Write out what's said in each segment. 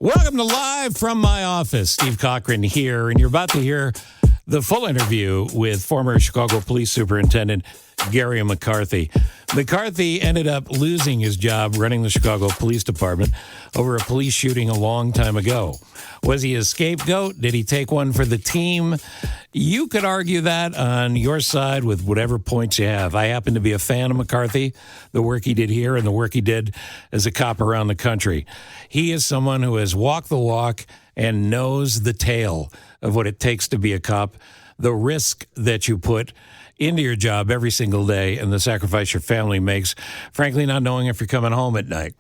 Welcome to Live from My Office. Steve Cochran here, and you're about to hear the full interview with former Chicago Police Superintendent Garry McCarthy. McCarthy ended up losing his job running the Chicago Police Department over a police shooting a long time ago. Was he a scapegoat? Did he take one for the team? You could argue that on your side with whatever points you have. I happen to be a fan of McCarthy, the work he did here and the work he did as a cop around the country. He is someone who has walked the walk and knows the tale of what it takes to be a cop, the risk that you put into your job every single day and the sacrifice your family makes, frankly, not knowing if you're coming home at night.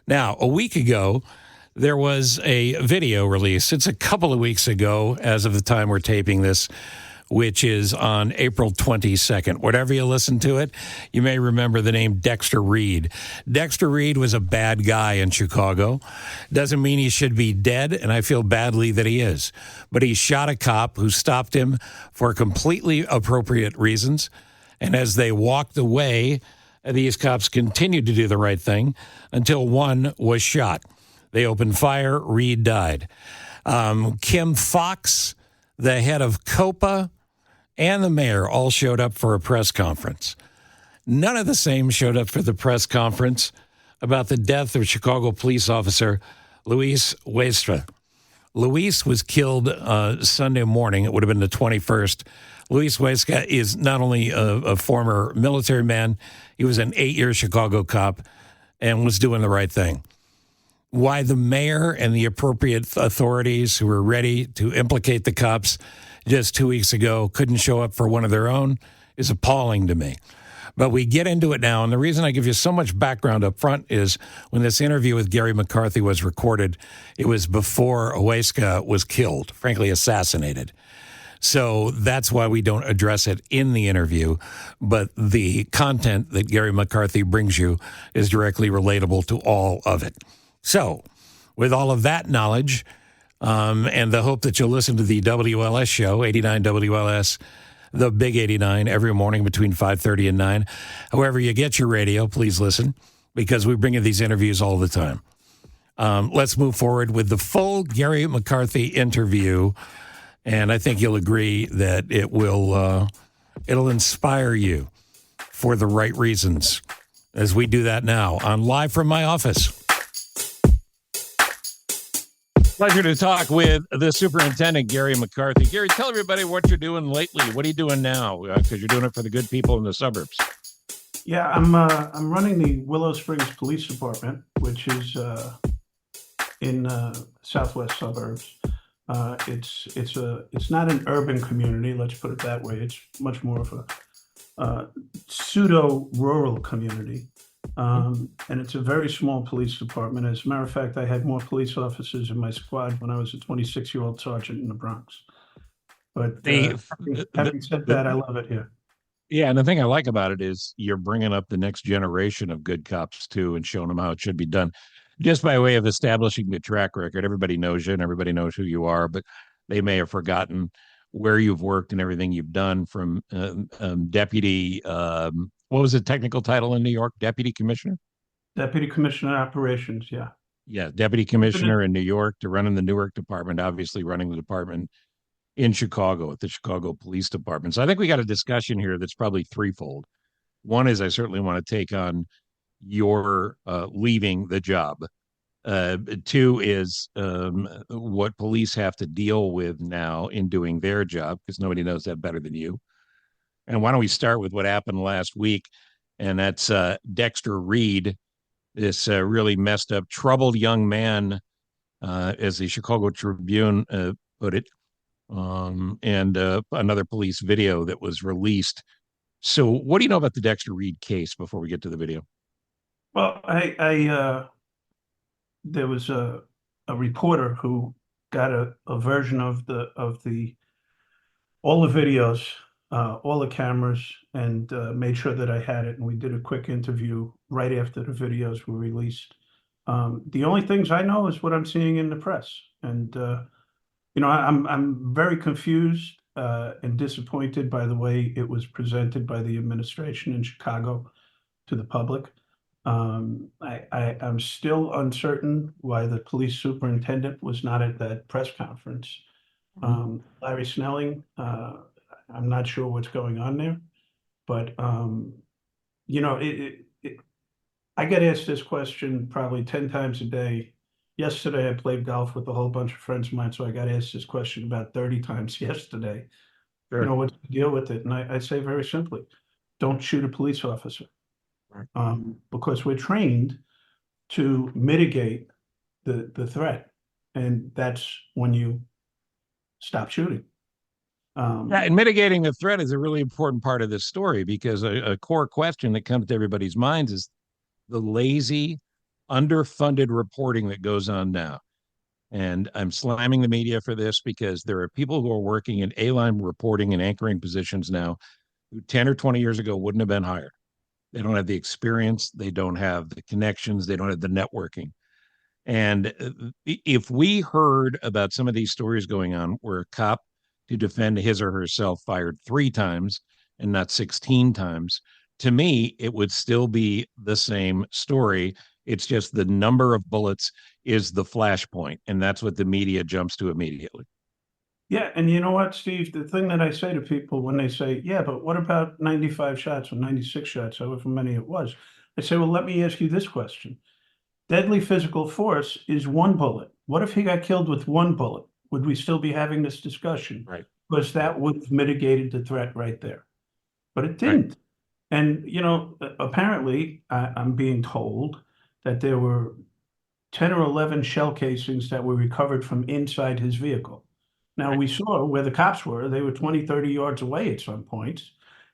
Now, a week ago, there was a video release. It's a couple of weeks ago, as of the time we're taping this, which is on April 22nd. Whatever you listen to it, you may remember the name Dexter Reed. Dexter Reed was a bad guy in Chicago. Doesn't mean he should be dead, and I feel badly that he is. But he shot a cop who stopped him for completely appropriate reasons. And as they walked away, these cops continued to do the right thing until one was shot. They opened fire. Reed died. Kim Fox, the head of COPA, and the mayor all showed up for a press conference. None of the same showed up for the press conference about the death of Chicago police officer Luis Huestra. Luis was killed Sunday morning. It would have been the 21st. Luis Huestra is not only a former military man, he was an 8-year Chicago cop and was doing the right thing. Why the mayor and the appropriate authorities who were ready to implicate the cops just 2 weeks ago couldn't show up for one of their own is appalling to me. But we get into it now, and the reason I give you so much background up front is when this interview with Garry McCarthy was recorded, it was before Huesca was killed, frankly assassinated. So that's why we don't address it in the interview, but the content that Garry McCarthy brings you is directly relatable to all of it. So, with all of that knowledge, and the hope that you'll listen to the WLS show, 89 WLS, the Big 89, every morning between 5:30 and 9. However you get your radio, please listen, because we bring you these interviews all the time. Let's move forward with the full Garry McCarthy interview, and I think you'll agree that it will it'll inspire you for the right reasons as we do that now on Live from My Office. Pleasure to talk with the superintendent, Garry McCarthy. Garry, tell everybody what you're doing lately. What are you doing now? Because you're doing it for the good people in the suburbs. Yeah, I'm running the Willow Springs Police Department, which is in southwest suburbs. It's not an urban community, let's put it that way. It's much more of a pseudo-rural community. And it's a very small police department. As a matter of fact, I had more police officers in my squad when I was a 26-year-old sergeant in the Bronx. But having said that, I love it here. Yeah, and the thing I like about it is you're bringing up the next generation of good cops, too, and showing them how it should be done. Just by way of establishing the track record, everybody knows you and everybody knows who you are, but they may have forgotten where you've worked and everything you've done from deputy what was the technical title in New York? Deputy Commissioner? Deputy Commissioner Operations, yeah. Yeah, Deputy Commissioner in New York to running the Newark Department, obviously running the department in Chicago at the Chicago Police Department. So I think we got a discussion here that's probably threefold. One is I certainly want to take on your leaving the job. Two is what police have to deal with now in doing their job, because nobody knows that better than you. And why don't we start with what happened last week? And that's Dexter Reed, this really messed up, troubled young man, as the Chicago Tribune put it, and another police video that was released. So what do you know about the Dexter Reed case before we get to the video? Well, there was a reporter who got a version of all the videos, all the cameras, and made sure that I had it. And we did a quick interview right after the videos were released. The only things I know is what I'm seeing in the press. And, I'm very confused and disappointed by the way it was presented by the administration in Chicago to the public. I'm still uncertain why the police superintendent was not at that press conference. Mhm. Larry Snelling, I'm not sure what's going on there, but you know, I get asked this question probably 10 times a day. Yesterday, I played golf with a whole bunch of friends of mine, so I got asked this question about 30 times yesterday. You Sure. know, what's the deal with it? And I say very simply, don't shoot a police officer, Right. because we're trained to mitigate the threat. And that's when you stop shooting. Yeah, Um, and mitigating the threat is a really important part of this story because a core question that comes to everybody's minds is the lazy, underfunded reporting that goes on now. And I'm slamming the media for this because there are people who are working in A-line reporting and anchoring positions now who 10 or 20 years ago wouldn't have been hired. They don't have the experience, they don't have the connections, they don't have the networking. And if we heard about some of these stories going on where a cop to defend his or herself fired 3 times and not 16 times, to me, it would still be the same story. It's just the number of bullets is the flashpoint. And that's what the media jumps to immediately. yeah, and you know what, Steve? The thing that I say to people when they say, yeah, but what about 95 shots or 96 shots, however many it was? I say, well, let me ask you this question. Deadly physical force is one bullet. What if he got killed with one bullet? Would we still be having this discussion? Right. Because Right. that would have mitigated the threat right there. But it Right. didn't. And, you know, apparently, I'm being told that there were 10 or 11 shell casings that were recovered from inside his vehicle. Now, Right. we saw where the cops were. They were 20, 30 yards away at some points.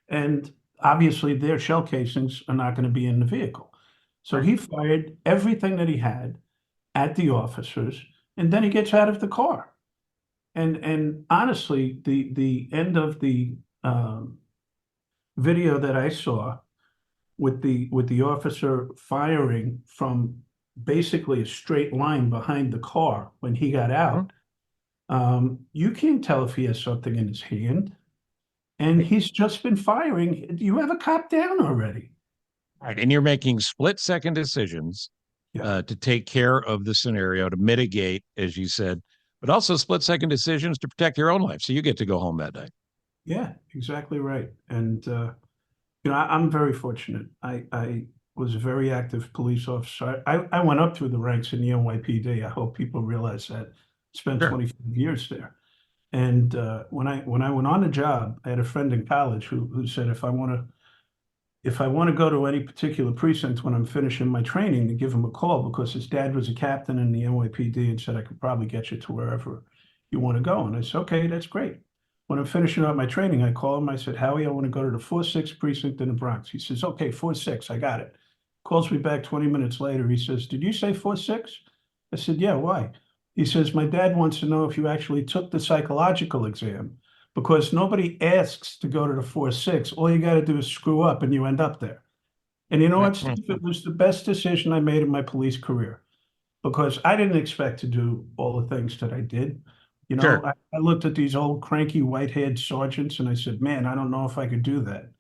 And obviously, their shell casings are not going to be in the vehicle. So Right. he fired everything that he had at the officers, and then he gets out of the car. And honestly, the end of the video that I saw with the officer firing from basically a straight line behind the car when he got Mhm. out, you can't tell if he has something in his hand. And Right. he's just been firing. You have a cop down already. Right. And you're making split second decisions Yeah, to take care of the scenario, to mitigate, as you said, but also split second decisions to protect your own life. So you get to go home that day. yeah, exactly right. And you know, I'm very fortunate. I was a very active police officer. I went up through the ranks in the NYPD. I hope people realize that. Spent Sure. 25 years there. And when I went on the job, I had a friend in college who said if I want to go to any particular precinct when I'm finishing my training, to give him a call because his dad was a captain in the NYPD and said I could probably get you to wherever you want to go. And I said, okay, that's great. When I'm finishing up my training, I call him. I said, Howie, I want to go to the 4-6 precinct in the Bronx. He says, okay, 4-6, I got it. Calls me back 20 minutes later. He says, did you say 4-6? I said, yeah, why? He says, my dad wants to know if you actually took the psychological exam because nobody asks to go to the 4-6. All you got to do is screw up and you end up there. And you know what, Steve? It was the best decision I made in my police career because I didn't expect to do all the things that I did. You know, Sure. I looked at these old cranky white-haired sergeants and I said, man, I don't know if I could do that.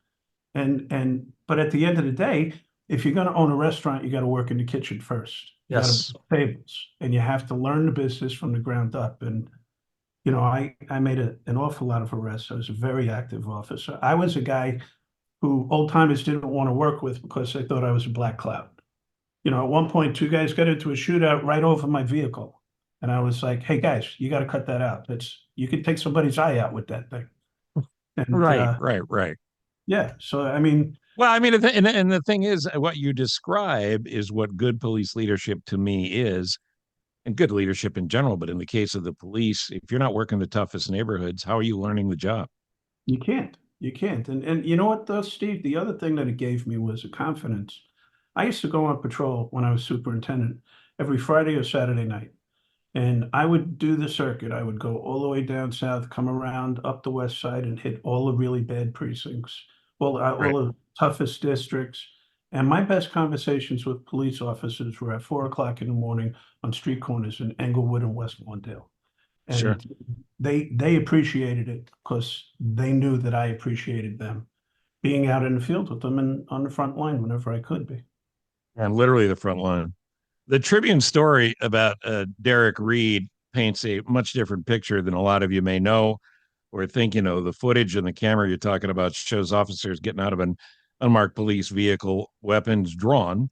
But at the end of the day, if you're going to own a restaurant, you got to work in the kitchen first. You got to Yes. build tables and you have to learn the business from the ground up. And you know, I made an awful lot of arrests. I was a very active officer. I was a guy who old timers didn't want to work with because they thought I was a black cloud. You know, at one point, two guys got into a shootout right over my vehicle. And I was like, hey guys, you got to cut that out. That's you could take somebody's eye out with that thing. And Right. Right. Right. yeah, so I mean, Well, I mean, and the thing is, what you describe is what good police leadership to me is, and good leadership in general. But in the case of the police, if you're not working the toughest neighborhoods, how are you learning the job? you can't. You can't. And you know what though, Steve? The other thing that it gave me was a confidence. I used to go on patrol when I was superintendent every Friday or Saturday night. And I would do the circuit. I would go all the way down south, come around up the west side and hit all the really bad precincts, Right. all the toughest districts. And my best conversations with police officers were at 4 o'clock in the morning on street corners in Englewood and West Lawndale. Sure. And they appreciated it because they knew that I appreciated them being out in the field with them and on the front line whenever I could be. and literally the front line. The Tribune story about Derek Reed paints a much different picture than a lot of you may know or think. The footage and the camera you're talking about shows officers getting out of an unmarked police vehicle, weapons drawn,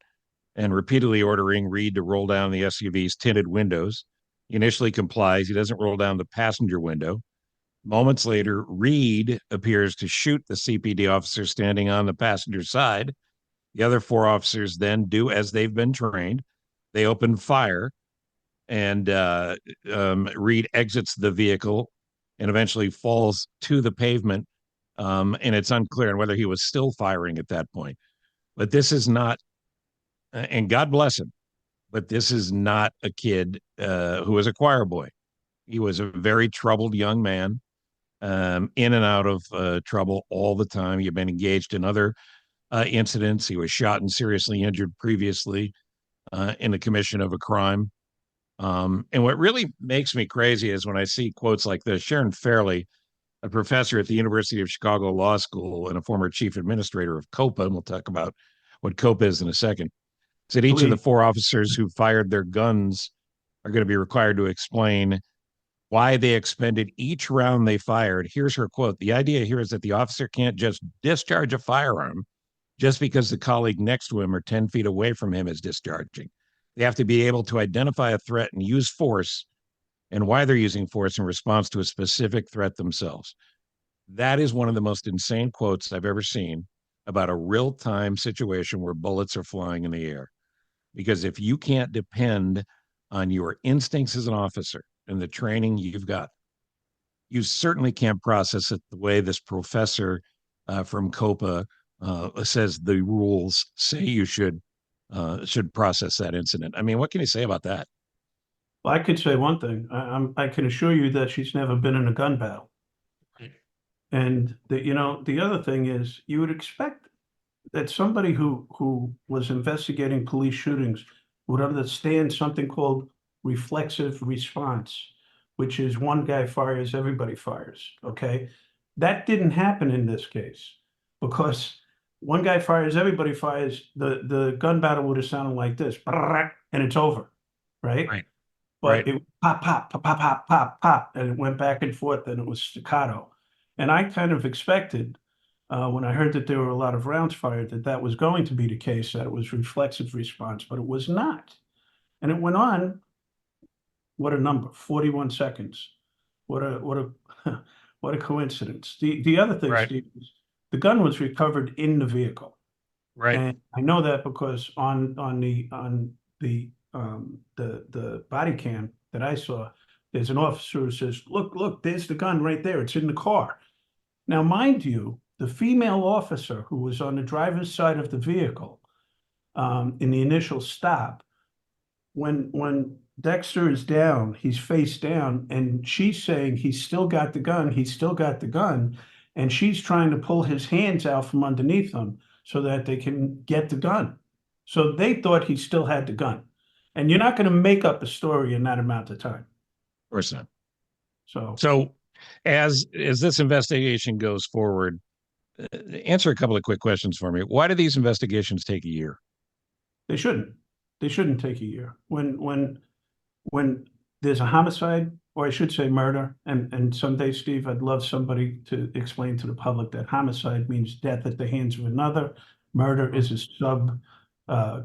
and repeatedly ordering Reed to roll down the SUV's tinted windows. He initially complies. He doesn't roll down the passenger window. Moments later, Reed appears to shoot the CPD officer standing on the passenger side. The other four officers then do as they've been trained. They open fire, and Reed exits the vehicle and eventually falls to the pavement. And it's unclear whether he was still firing at that point. But this is not, and God bless him, but this is not a kid who was a choir boy. He was a very troubled young man, in and out of trouble all the time. He had been engaged in other incidents. He was shot and seriously injured previously in the commission of a crime. And what really makes me crazy is when I see quotes like this. Sharon Fairley, a professor at the University of Chicago Law School and a former chief administrator of COPA, and we'll talk about what COPA is in a second, said each of the four officers who fired their guns are going to be required to explain why they expended each round they fired. Here's her quote. The idea here is that the officer can't just discharge a firearm just because the colleague next to him or 10 feet away from him is discharging. They have to be able to identify a threat and use force and why they're using force in response to a specific threat themselves. That is one of the most insane quotes I've ever seen about a real-time situation where bullets are flying in the air. Because if you can't depend on your instincts as an officer and the training you've got, you certainly can't process it the way this professor from COPA says the rules say you should process that incident. I mean, what can you say about that? Well, I could say one thing. I can assure you that she's never been in a gun battle. And the other thing is, you would expect that somebody who was investigating police shootings would understand something called reflexive response, which is one guy fires, everybody fires. Okay, that didn't happen in this case because one guy fires, everybody fires. The gun battle would have sounded like this, and it's over, right? Right. But it pop, pop, pop, pop, pop, pop, pop, and it went back and forth, and it was staccato. And I kind of expected, when I heard that there were a lot of rounds fired, that was going to be the case, that it was reflexive response, but it was not. And it went on, what a number, 41 seconds. What a what a coincidence. The other thing, Right. Steve, is the gun was recovered in the vehicle. Right. And I know that because on the body cam that I saw, there's an officer who says, look, there's the gun right there. It's in the car. Now, mind you, the female officer who was on the driver's side of the vehicle in the initial stop, when Dexter is down, he's face down, and she's saying he's still got the gun, and she's trying to pull his hands out from underneath him so that they can get the gun. So they thought he still had the gun. And you're not going to make up a story in that amount of time. Of course not. So as this investigation goes forward, answer a couple of quick questions for me. Why do these investigations take a year? they shouldn't. They shouldn't take a year. When there's a homicide, or I should say murder, and someday, Steve, I'd love somebody to explain to the public that homicide means death at the hands of another. Murder is a sub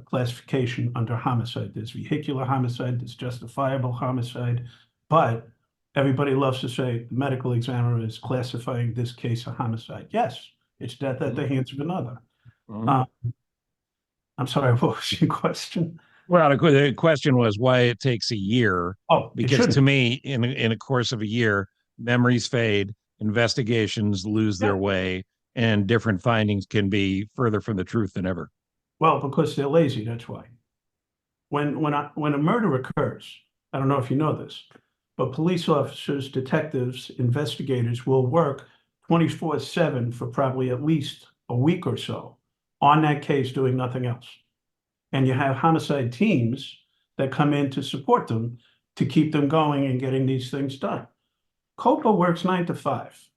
classification under homicide. There's vehicular homicide, there's justifiable homicide, but everybody loves to say the medical examiner is classifying this case a homicide. Yes, it's death at the hands of another. I'm sorry, what was your question? Well, the question was why it takes a year. Oh, because to me, in a course of a year, memories fade, investigations lose their way, and different findings can be further from the truth than ever. Well, because they're lazy, that's why. When a murder occurs, I don't know if you know this, but police officers, detectives, investigators will work 24/7 for probably at least a week or so on that case doing nothing else. And you have homicide teams that come in to support them to keep them going and getting these things done. COPA works 9 to 5,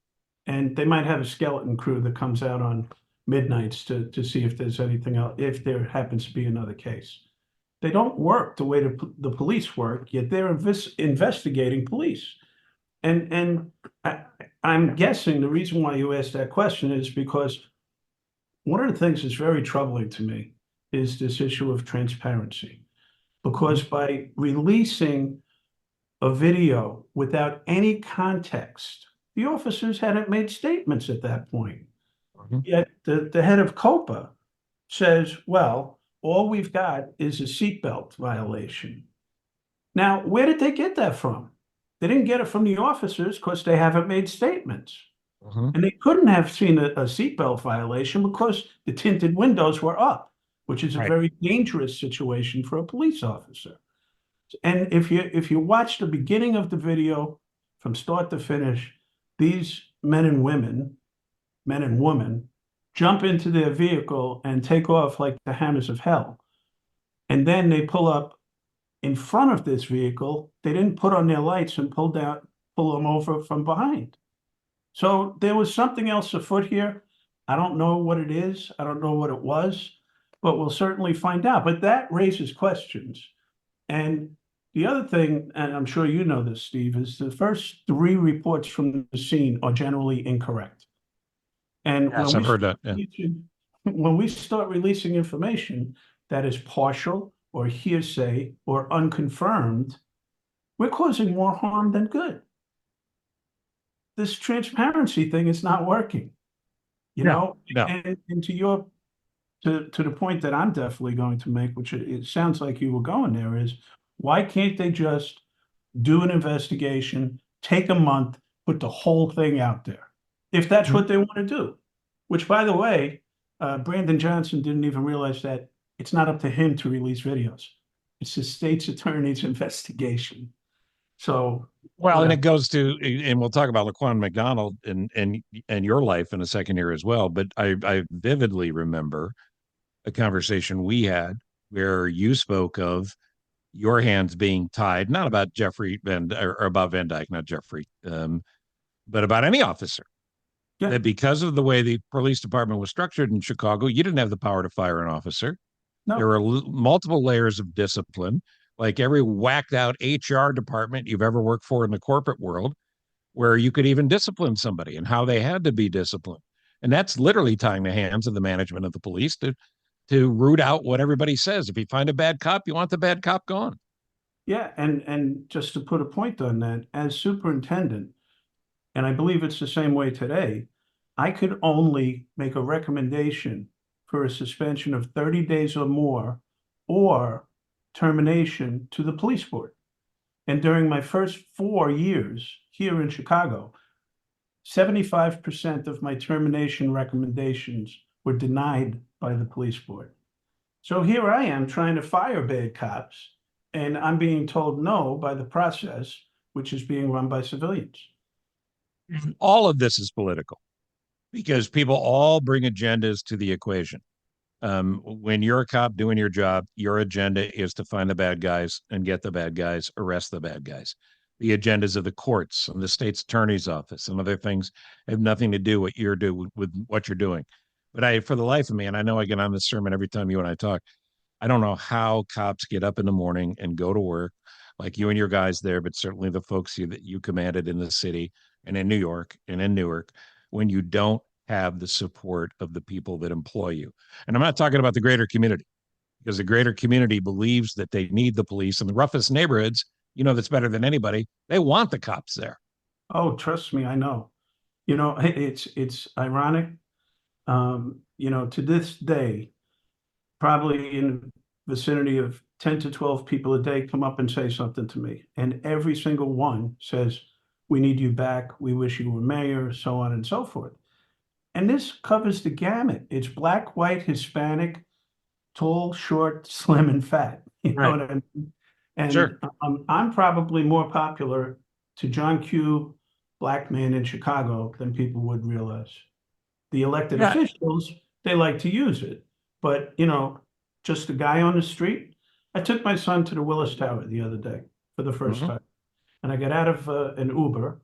and they might have a skeleton crew that comes out on midnights to see if there's anything else, if there happens to be another case. They don't work the way the police work, yet they're investigating police. And I, I'm guessing the reason why you asked that question is because one of the things that's very troubling to me is this issue of transparency. Because by releasing a video without any context, the officers hadn't made statements at that point. Mhm. Yet the head of COPA says, well, all we've got is a seatbelt violation. Now, where did they get that from? They didn't get it from the officers because they haven't made statements. Mhm. And they couldn't have seen a seatbelt violation because the tinted windows were up, which is a Right. very dangerous situation for a police officer. And if you watch the beginning of the video from start to finish, these men and women, jump into their vehicle and take off like the hammers of hell. And then they pull up in front of this vehicle. They didn't put on their lights and pull them over from behind. So there was something else afoot here. I don't know what it is. I don't know what it was, but we'll certainly find out. But that raises questions. And the other thing, and I'm sure you know this, Steve, is the first three reports from the scene are generally incorrect. And Yes, I've heard that. Yeah. when we start releasing information that is partial or hearsay or unconfirmed, we're causing more harm than good. This transparency thing is not working, you No, know? no. And to the point that I'm definitely going to make, which it sounds like you were going there, is why can't they just do an investigation, take a month, put the whole thing out there, if that's Mhm. what they want to do? Which, by the way, Brandon Johnson didn't even realize that it's not up to him to release videos. It's the state's attorney's investigation. So Well, and it whatever. goes to, and we'll talk about Laquan McDonald and your life in a second here as well. But I vividly remember a conversation we had where you spoke of your hands being tied, not about Jeffrey or about Van Dyke, not Jeffrey, but about any officer. Yeah, That because of the way the police department was structured in Chicago, you didn't have the power to fire an officer. There no, were multiple layers of discipline, like every whacked out HR department you've ever worked for in the corporate world, where you could even discipline somebody and how they had to be disciplined. And that's literally tying the hands of the management of the police to root out what everybody says. If you find a bad cop, you want the bad cop gone. yeah, and just to put a point on that, as superintendent, and I believe it's the same way today, I could only make a recommendation for a suspension of 30 days or more or termination to the police board. And during my first 4 years here in Chicago, 75% of my termination recommendations were denied by the police board. So here I am trying to fire bad cops, and I'm being told no by the process, which is being run by civilians. All of this is political because people all bring agendas to the equation. When you're a cop doing your job, your agenda is to find the bad guys and get the bad guys, arrest the bad guys. The agendas of the courts and the state's attorney's office and other things have nothing to do with what you're doing. But for the life of me, and I know I get on this sermon every time you and I talk, I don't know how cops get up in the morning and go to work like you and your guys there, but certainly the folks that you commanded in the city and in New York and in Newark, when you don't have the support of the people that employ you. And I'm not talking about the greater community because the greater community believes that they need the police in the roughest neighborhoods. You know, that's better than anybody. They want the cops there. Oh, trust me, I know. It's ironic. To this day, probably in the vicinity of 10 to 12 people a day come up and say something to me. And every single one says, we need you back. We wish you were mayor, so on and so forth. And this covers the gamut. It's black, white, Hispanic, tall, short, slim, and fat. You know Right. what I mean? And Sure. I'm probably more popular to John Q. Black man in Chicago than people would realize. The elected Yeah. officials, they like to use it. But, just a guy on the street. I took my son to the Willis Tower the other day for the first Mhm. time. And I got out of an Uber,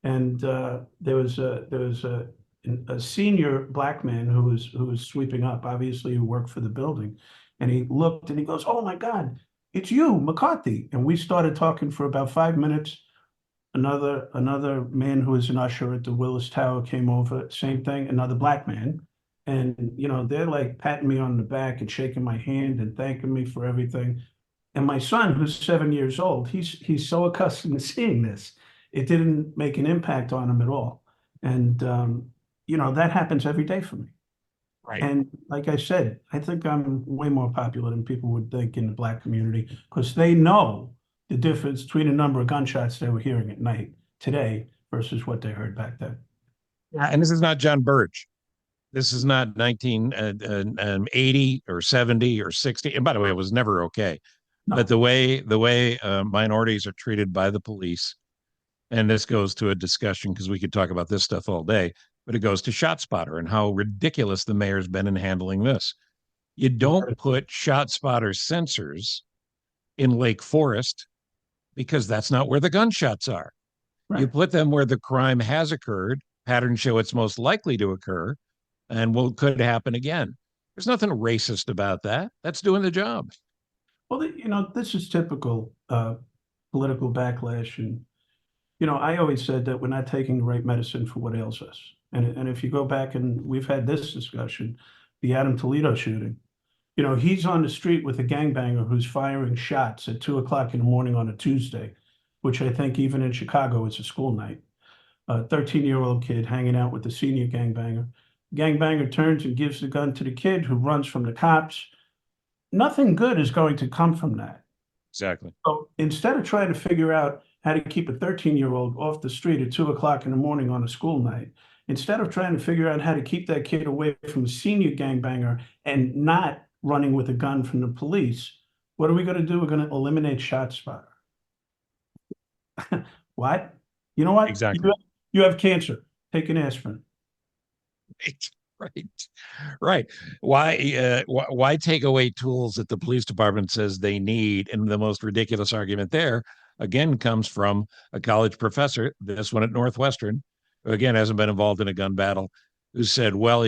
and there was a a senior black man who was sweeping up, obviously who worked for the building, and he looked and he goes, "Oh my God, it's you, McCarthy!" And we started talking for about 5 minutes. Another man who was an usher at the Willis Tower came over, same thing, another black man. And they're like patting me on the back and shaking my hand and thanking me for everything. And my son, who's 7 years old, he's so accustomed to seeing this, it didn't make an impact on him at all. And that happens every day for me. Right. And like I said, I think I'm way more popular than people would think in the black community because they know the difference between the number of gunshots they were hearing at night today versus what they heard back then. Yeah, and this is not John Burge. This is not 1980 or 70 or 60. And by the way, it was never okay. But No. the way minorities are treated by the police, and this goes to a discussion because we could talk about this stuff all day, but it goes to ShotSpotter and how ridiculous the mayor's been in handling this. You don't put ShotSpotter sensors in Lake Forest because that's not where the gunshots are. You Right. put them where the crime has occurred, patterns show it's most likely to occur, and what could happen again. There's nothing racist about that. That's doing the job. Well, this is typical political backlash. And, I always said that we're not taking the right medicine for what ails us. And if you go back and we've had this discussion, the Adam Toledo shooting, he's on the street with a gangbanger who's firing shots at 2 o'clock in the morning on a Tuesday, which I think even in Chicago is a school night. A 13-year-old kid hanging out with the senior gangbanger. Gangbanger turns and gives the gun to the kid who runs from the cops. Nothing good is going to come from that. Exactly. So instead of trying to figure out how to keep a 13-year-old off the street at 2 o'clock in the morning on a school night, instead of trying to figure out how to keep that kid away from a senior gangbanger and not running with a gun from the police, what are we going to do? We're going to eliminate ShotSpotter. What? You know what? Exactly. You have cancer. Take an aspirin. Right. Right. Why take away tools that the police department says they need? And the most ridiculous argument there again comes from a college professor, this one at Northwestern, who again hasn't been involved in a gun battle, who said, well,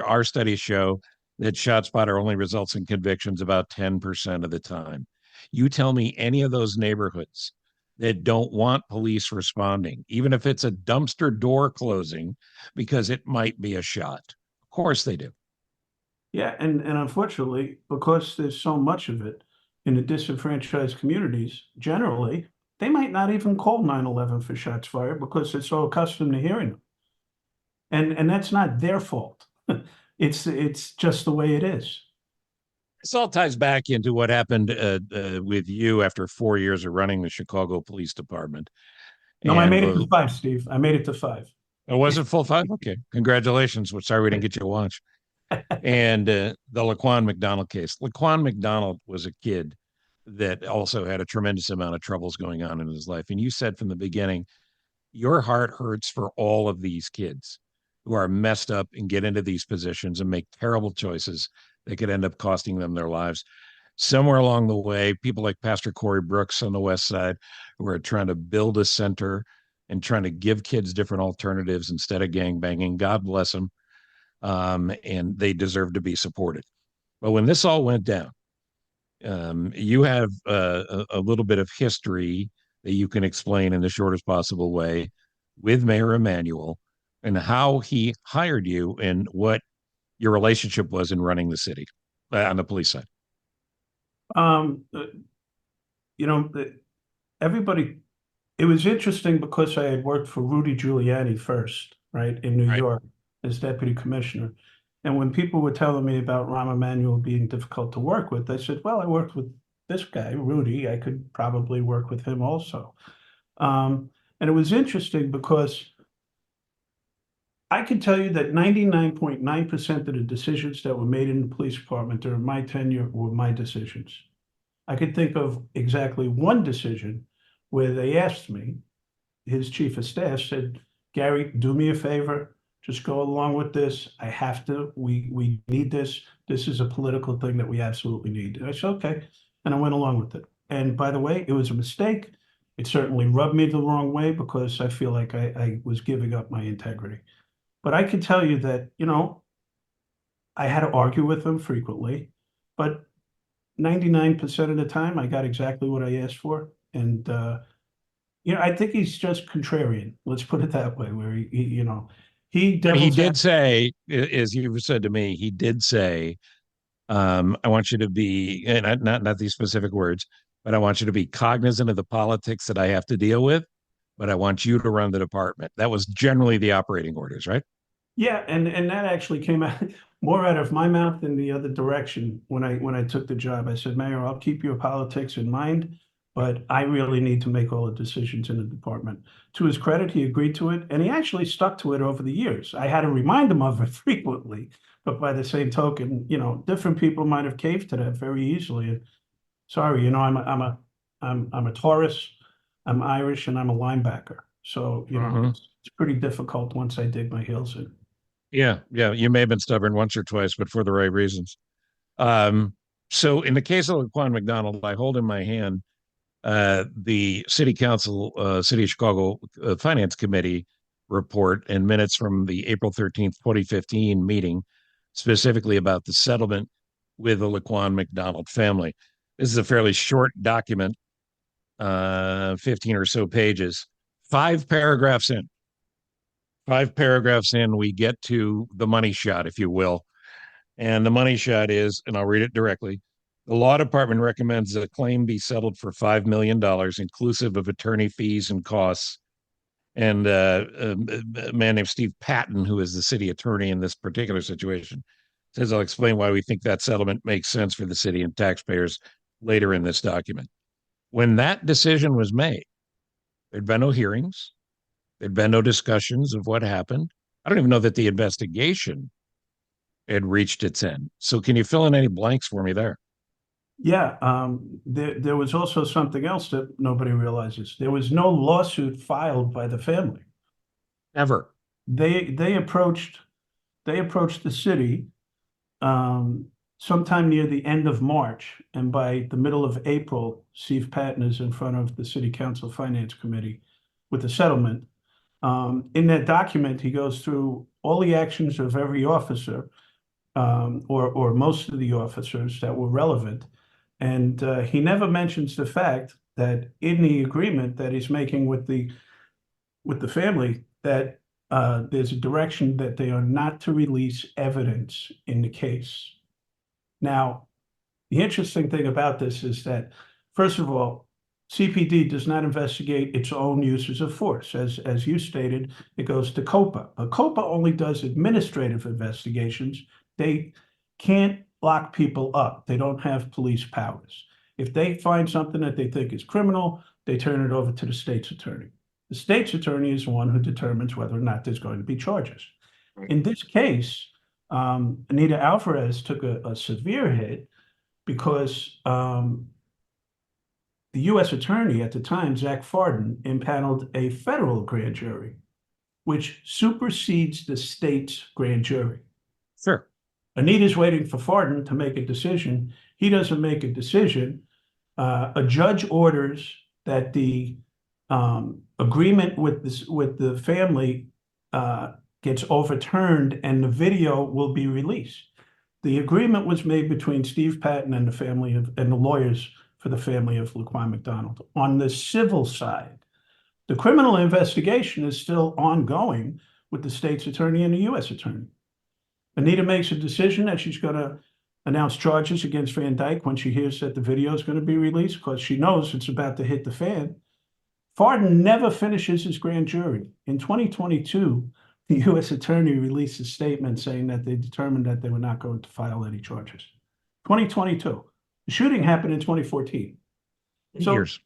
our studies show that ShotSpotter only results in convictions about 10% of the time. You tell me any of those neighborhoods that don't want police responding, even if it's a dumpster door closing, because it might be a shot. Of course they do. Yeah, and unfortunately, because there's so much of it in the disenfranchised communities, generally, they might not even call 911 for shots fired because they're so accustomed to hearing them. And that's not their fault. It's just the way it is. This all ties back into what happened with you after 4 years of running the Chicago Police Department. No, I And made it to five, Steve. I made it to five. it wasn't full five. Okay, congratulations. We're sorry we didn't get you a lunch. And the Laquan McDonald case. Laquan McDonald was a kid that also had a tremendous amount of troubles going on in his life. And you said from the beginning, your heart hurts for all of these kids who are messed up and get into these positions and make terrible choices that could end up costing them their lives. Somewhere along the way, people like Pastor Corey Brooks on the West Side, who are trying to build a center and trying to give kids different alternatives instead of gang banging. God bless them. And they deserve to be supported. But when this all went down, you have a little bit of history that you can explain in the shortest possible way with Mayor Emanuel and how he hired you and what your relationship was in running the city on the police side. Um, uh, you know, everybody, it was interesting because I had worked for Rudy Giuliani first, right, in New Right. York as deputy commissioner. And when people were telling me about Rahm Emanuel being difficult to work with, I said, well, I worked with this guy, Rudy. I could probably work with him also. And it was interesting because I can tell you that 99.9% of the decisions that were made in the police department during my tenure were my decisions. I could think of exactly one decision where they asked me, his chief of staff said, Garry, do me a favor, just go along with this. I have to, we need this. This is a political thing that we absolutely need. And I said, okay. And I went along with it. And by the way, it was a mistake. It certainly rubbed me the wrong way because I feel like I was giving up my integrity. But I can tell you that, I had to argue with him frequently, but 99% of the time I got exactly what I asked for. And, I think he's just contrarian. Let's put it that way, where he But he devils did out. say, as you've said to me, he did say, I want you to be, and not these specific words, but I want you to be cognizant of the politics that I have to deal with, but I want you to run the department. That was generally the operating orders, right? Yeah, and that actually came out more out of my mouth than the other direction when I took the job. I said, Mayor, I'll keep your politics in mind, but I really need to make all the decisions in the department. To his credit, he agreed to it, and he actually stuck to it over the years. I had to remind him of it frequently, but by the same token, different people might have caved to that very easily. And sorry, I'm a Taurus, I'm Irish, and I'm a linebacker. So, Mm-hmm. it's pretty difficult once I dig my heels in. Yeah, yeah. You may have been stubborn once or twice, but for the right reasons. Um, so in the case of Laquan McDonald, I hold in my hand the City Council, City of Chicago Finance Committee report and minutes from the April 13th, 2015 meeting, specifically about the settlement with the Laquan McDonald family. This is a fairly short document, 15 or so pages, five paragraphs in. 5 paragraphs in, we get to the money shot, if you will. And the money shot is, and I'll read it directly. The law department recommends that a claim be settled for $5 million, inclusive of attorney fees and costs. And a man named Steve Patton, who is the city attorney in this particular situation, says, I'll explain why we think that settlement makes sense for the city and taxpayers later in this document. When that decision was made, there'd been no hearings, there'd been no discussions of what happened. I don't even know that the investigation had reached its end. So, can you fill in any blanks for me there? Yeah, there was also something else that nobody realizes. There was no lawsuit filed by the family. Ever. They approached the city um, sometime near the end of March, and by the middle of April, Steve Patton is in front of the City Council Finance Committee with the settlement. In that document, he goes through all the actions of every officer, or most of the officers that were relevant. And he never mentions the fact that in the agreement that he's making with the family, that there's a direction that they are not to release evidence in the case. Now, the interesting thing about this is that, first of all, CPD does not investigate its own uses of force. As you stated, it goes to COPA. But COPA only does administrative investigations. They can't lock people up. They don't have police powers. If they find something that they think is criminal, they turn it over to the state's attorney. The state's attorney is the one who determines whether or not there's going to be charges. In this case, Anita Alvarez took a severe hit because the U.S. attorney at the time, Zach Farden, impaneled a federal grand jury, which supersedes the state's grand jury. Sure. Anita's waiting for Farden to make a decision. He doesn't make a decision. A judge orders that the agreement with the family gets overturned and the video will be released. The agreement was made between Steve Patton and the lawyers for the family of Laquan McDonald. On the civil side, the criminal investigation is still ongoing with the state's attorney and the U.S. attorney. Anita makes a decision that she's going to announce charges against Van Dyke when she hears that the video is going to be released because she knows it's about to hit the fan. Farden never finishes his grand jury. In 2022, the U.S. attorney released a statement saying that they determined that they were not going to file any charges. 2022. The shooting happened in 2014. So Years.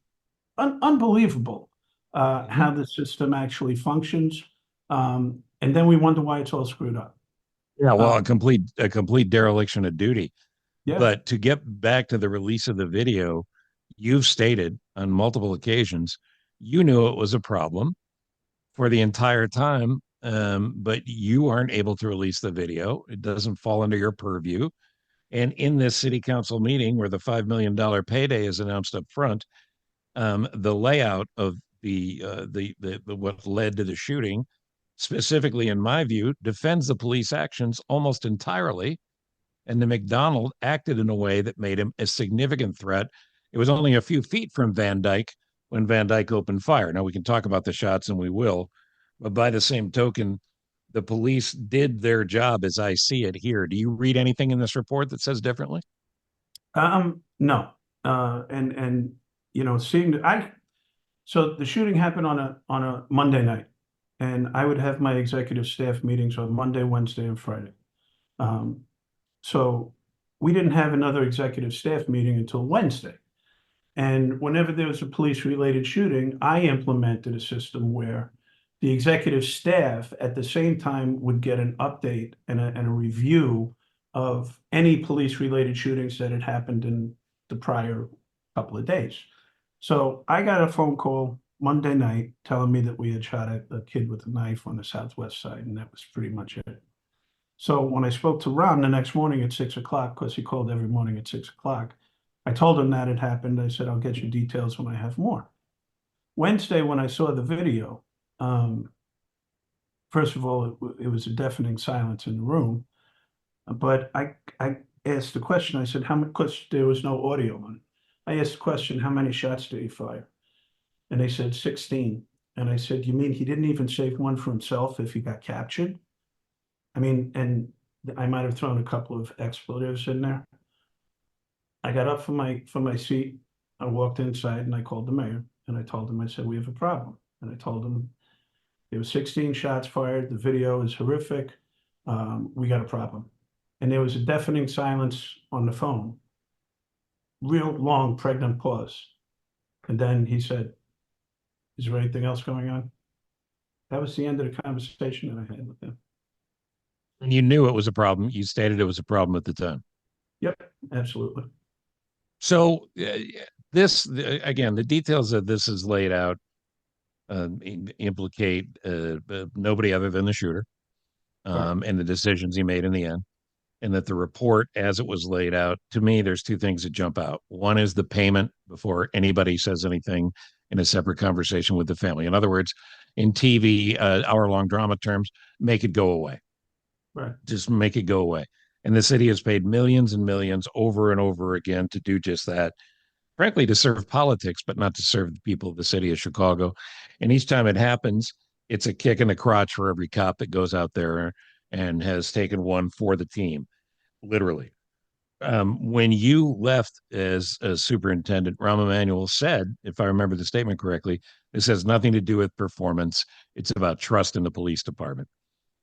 Unbelievable how the system actually functions. And then we wonder why it's all screwed up. Yeah, well, a complete dereliction of duty. Yeah. But to get back to the release of the video, you've stated on multiple occasions you knew it was a problem for the entire time, but you aren't able to release the video. It doesn't fall under your purview. And in this city council meeting where the $5 million payday is announced up front, the layout of the what led to the shooting specifically, in my view, defends the police actions almost entirely. And the McDonald acted in a way that made him a significant threat. It was only a few feet from Van Dyke when Van Dyke opened fire. Now, we can talk about the shots, and we will. But by the same token, the police did their job as I see it here. Do you read anything in this report that says differently? No. And seeing so the shooting happened on a Monday night, and I would have my executive staff meetings on Monday, Wednesday, and Friday. Um, so we didn't have another executive staff meeting until Wednesday. And whenever there was a police-related shooting, I implemented a system where the executive staff at the same time would get an update and a review of any police-related shootings that had happened in the prior couple of days. So I got a phone call Monday night telling me that we had shot a kid with a knife on the southwest side, and that was pretty much it. So when I spoke to Ron the next morning at 6 o'clock, because he called every morning at 6 o'clock, I told him that had happened. I said, I'll get you details when I have more. Wednesday, when I saw the video, first of all, it was a deafening silence in the room. But I asked the question, I said, how many, because there was no audio on it. I asked the question, how many shots did he fire? And they said 16. And I said, you mean he didn't even save one for himself if he got captured? I mean, and I might have thrown a couple of expletives in there. I got up from my seat. I walked inside and I called the mayor and I told him, I said, we have a problem. And I told him there were 16 shots fired. The video is horrific. We got a problem. And there was a deafening silence on the phone. Real long, pregnant pause. And then he said, is there anything else going on? That was the end of the conversation that I had with him. And you knew it was a problem. You stated it was a problem at the time. Yep, absolutely. So this, again, the details of this is laid out implicate nobody other than the shooter and the decisions he made in the end. And that the report, as it was laid out, to me, there's two things that jump out. One is the payment before anybody says anything in a separate conversation with the family. In other words, in TV, hour-long drama terms, make it go away. Right. Just make it go away. And the city has paid millions and millions over and over again to do just that, frankly, to serve politics, but not to serve the people of the city of Chicago. And each time it happens, it's a kick in the crotch for every cop that goes out there and has taken one for the team, literally. When you left as a superintendent, Rahm Emanuel said, if I remember the statement correctly, this has nothing to do with performance. It's about trust in the police department.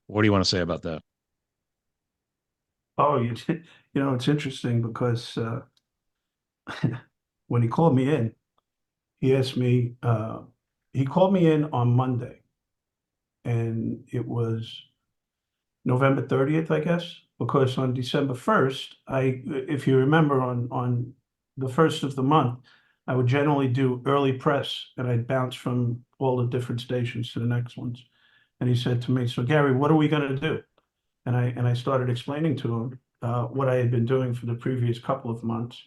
What do you want to say about that? Oh, it's interesting because when he called me in, he asked me, he called me in on Monday, and it was November 30th, I guess, because on December 1st, if you remember, on the first of the month, I would generally do early press, and I'd bounce from all the different stations to the next ones. And he said to me, so Garry, what are we going to do? And I started explaining to him what I had been doing for the previous couple of months,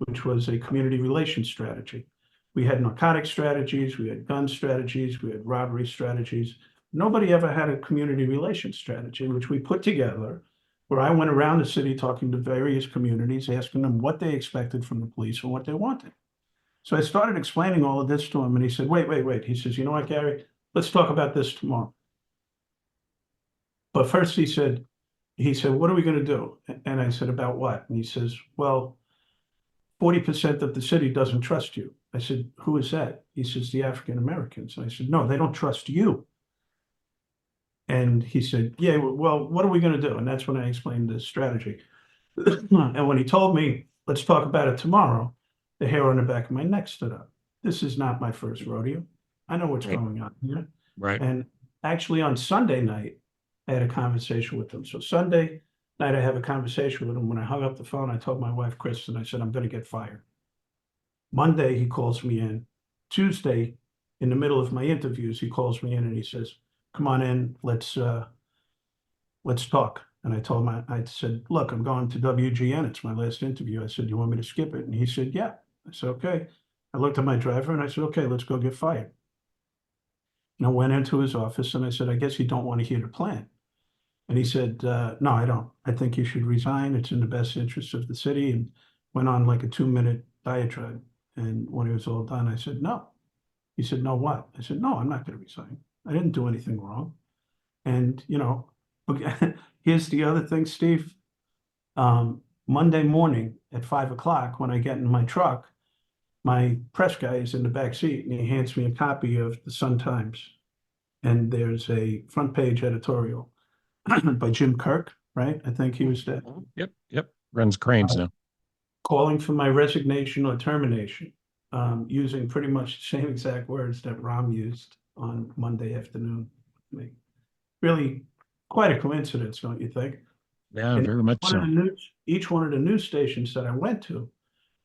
which was a community relations strategy. We had narcotic strategies, we had gun strategies, we had robbery strategies. Nobody ever had a community relations strategy, which we put together, where I went around the city talking to various communities, asking them what they expected from the police and what they wanted. So I started explaining all of this to him, and he said, wait. He says, you know what, Garry, let's talk about this tomorrow. But first he said, what are we going to do? And I said, about what? And he says, well, 40% of the city doesn't trust you. I said, who is that? He says, the African Americans. And I said, no, they don't trust you. And he said, yeah, well, what are we going to do? And that's when I explained the strategy. And when he told me, let's talk about it tomorrow, the hair on the back of my neck stood up. This is not my first rodeo. I know what's going on here. Right. And actually on Sunday night, I had a conversation with him. So Sunday night, I have a conversation with him. When I hung up the phone, I told my wife, Kristen, I said, I'm going to get fired. Monday, he calls me in. Tuesday, in the middle of my interviews, he calls me in and he says, come on in, let's talk. And I told him, I said, look, I'm going to WGN. It's my last interview. I said, you want me to skip it? And he said, yeah. I said, okay. I looked at my driver and I said, okay, let's go get fired. And I went into his office and I said, I guess you don't want to hear the plan. And he said, no, I don't. I think you should resign. It's in the best interest of the city. And went on like a 2-minute diatribe. And when he was all done, I said, no. He said, no, what? I said, no, I'm not going to resign. I didn't do anything wrong. And, here's the other thing, Steve. Monday morning at 5 o'clock, when I get in my truck, my press guy is in the back seat and he hands me a copy of the Sun Times. And there's a front page editorial by Jim Kirk, right? I think he was there. Yep. Runs cranes now. Calling for my resignation or termination, using pretty much the same exact words that Ram used on Monday afternoon. Really quite a coincidence, don't you think? Yeah, very much so. Each one of the news stations that I went to,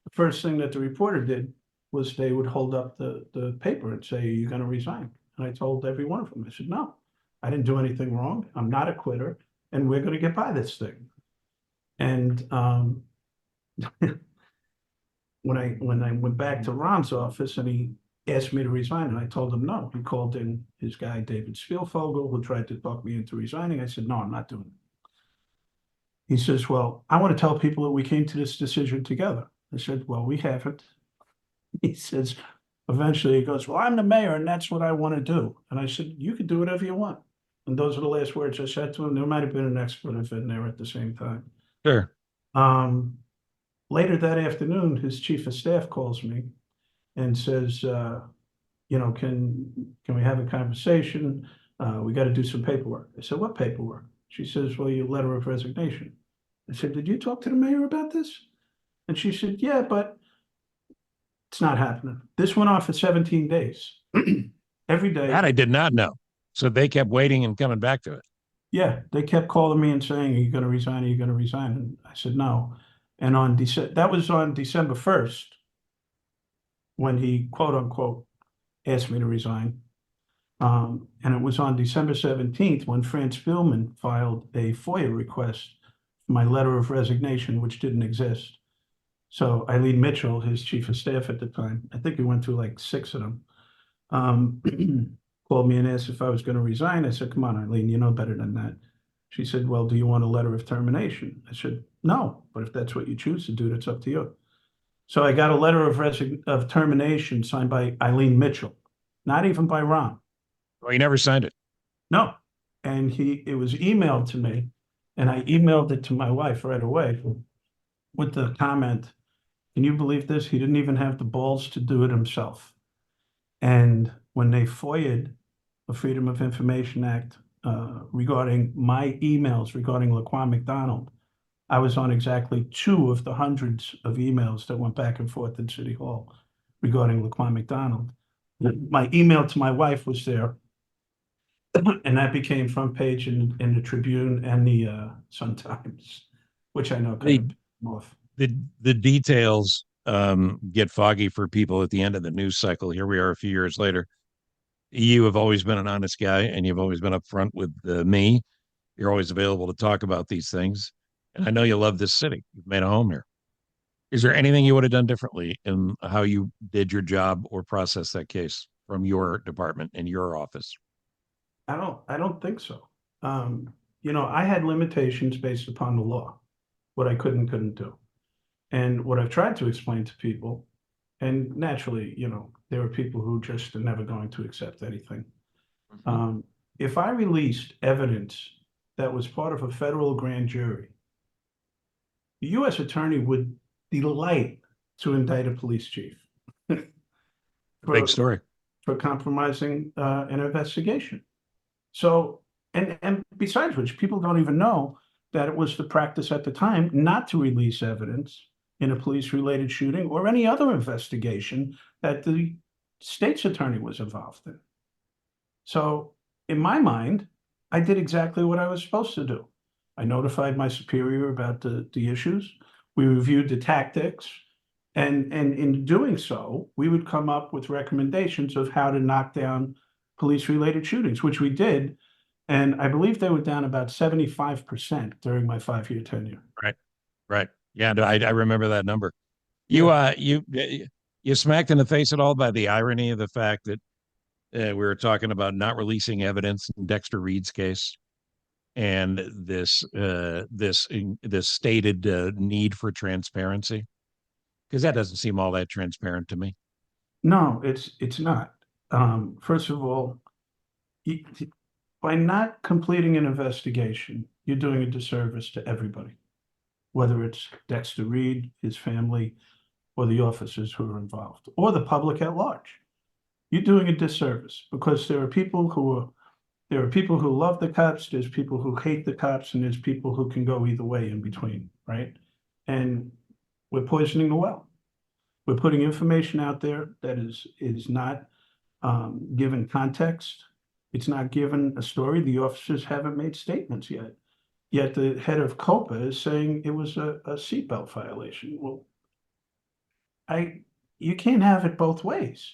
the first thing that the reporter did was they would hold up the paper and say, are you going to resign? And I told every one of them, I said, no, I didn't do anything wrong. I'm not a quitter, and we're going to get by this thing. And when I went back to Ron's office and he asked me to resign, and I told him no. He called in his guy, David Spielfogel, who tried to talk me into resigning. I said, no, I'm not doing it. He says, well, I want to tell people that we came to this decision together. I said, well, we haven't. He says, eventually he goes, well, I'm the mayor and that's what I want to do. And I said, you can do whatever you want. And those are the last words I said to him. There might have been an expletive in there at the same time. Sure. Later that afternoon, his chief of staff calls me and says, can we have a conversation? We got to do some paperwork. I said, what paperwork? She says, well, your letter of resignation. I said, did you talk to the mayor about this? And she said, yeah, but it's not happening. This went on for 17 days. Every day. That I did not know. So they kept waiting and coming back to it. Yeah, they kept calling me and saying, are you going to resign? Are you going to resign? And I said, no. And that was on December 1st, when he, quote unquote, asked me to resign. And it was on December 17th when Franz Spielman filed a FOIA request for my letter of resignation, which didn't exist. So Eileen Mitchell, his chief of staff at the time, I think we went through like 6 of them, called me and asked if I was going to resign. I said, come on, Eileen, you know better than that. She said, well, do you want a letter of termination? I said, no, but if that's what you choose to do, that's up to you. So I got a letter of termination signed by Eileen Mitchell, not even by Ron. Well, you never signed it. No. And it was emailed to me, and I emailed it to my wife right away with the comment, can you believe this? He didn't even have the balls to do it himself. And when they FOIA'd the Freedom of Information Act regarding my emails regarding Laquan McDonald, I was on exactly 2 of the hundreds of emails that went back and forth in City Hall regarding Laquan McDonald. My email to my wife was there, and that became front page in the Tribune and the Sun Times, which I know kind of off. The details get foggy for people at the end of the news cycle. Here we are a few years later. You have always been an honest guy, and you've always been upfront with me. You're always available to talk about these things. And I know you love this city. You've made a home here. Is there anything you would have done differently in how you did your job or process that case from your department and your office? I don't think so. I had limitations based upon the law, what I could and couldn't do. And what I've tried to explain to people, and naturally, there are people who just are never going to accept anything. If I released evidence that was part of a federal grand jury, the U.S. attorney would delight to indict a police chief. Big story. For compromising an investigation. So, and besides which, people don't even know that it was the practice at the time not to release evidence in a police-related shooting or any other investigation that the state's attorney was involved in. So, in my mind, I did exactly what I was supposed to do. I notified my superior about the issues. We reviewed the tactics. And in doing so, we would come up with recommendations of how to knock down police-related shootings, which we did. And I believe they were down about 75% during my 5-year tenure. Right. Yeah, I remember that number. You smacked in the face at all by the irony of the fact that We were talking about not releasing evidence in Dexter Reed's case, and this stated need for transparency, because that doesn't seem all that transparent to me. No, it's not. First of all, you, by not completing an investigation, you're doing a disservice to everybody, whether it's Dexter Reed, his family, or the officers who are involved, or the public at large. You're doing a disservice because there are people who love the cops, there's people who hate the cops, and there's people who can go either way in between, right? And we're poisoning the well. We're putting information out there that is not given context. It's not given a story. The officers haven't made statements yet. Yet the head of COPA is saying it was a seatbelt violation. Well, you can't have it both ways.